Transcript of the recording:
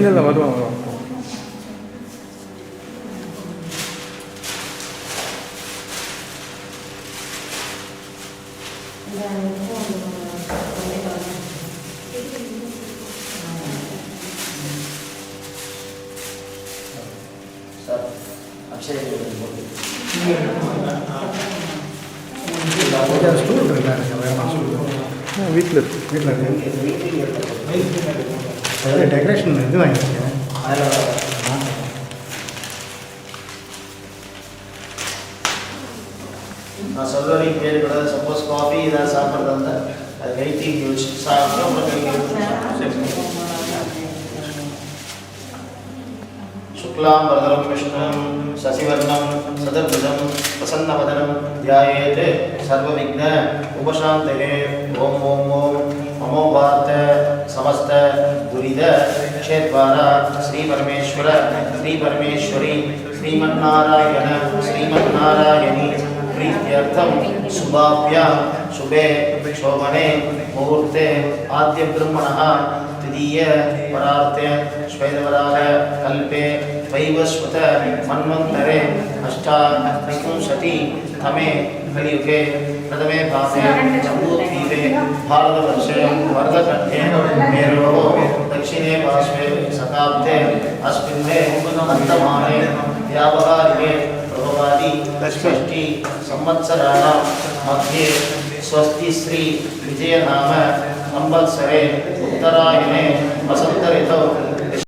இல்லை வருவாங்க. வீட்டில் டெக்கரேஷன் இது வாங்கியிருக்கேன். நான் சொல்கிறேன் பேர் கூட சப்போஸ் காஃபி ஏதாவது சாப்பிட்றதா இருந்தால் அது வெயிட்டிங் யூஸ் शुक्लां वरदं विष्णुं शशिवर्णं सदर्भुजं प्रसन्नवदनं ध्यायेत् सर्वविघ्न उपशान्तये। ओम ओम ओम नमो भारत समस्त दुरिद क्षेत्रद्वारा श्री परमेश्वर श्री परमेश्वरी श्रीमन्नारायण श्रीमन्नारायणी प्रीत्यर्थं शुभाभ्यां शुभे शोभने मुहूर्ते आद्य ब्रह्मणः तृतीय परार्थे श्वेतवराह कल्पे वैवस्वत मन्वन्तरे अष्टाविंशतितमे कलियुगे प्रथमे भागे जम्बूद्वीपे भारतवर्षे वरदखण्डे मेरोः दक्षिणे पार्श्वे शताब्दे अस्मिन्ने वर्तमाने व्यावहारिके प्रभवादि षष्ठी संवत्सराणां मध्ये स्वस्ति श्री विजयनाम संवत्सरे उत्तरायणे वसंत ऋतौ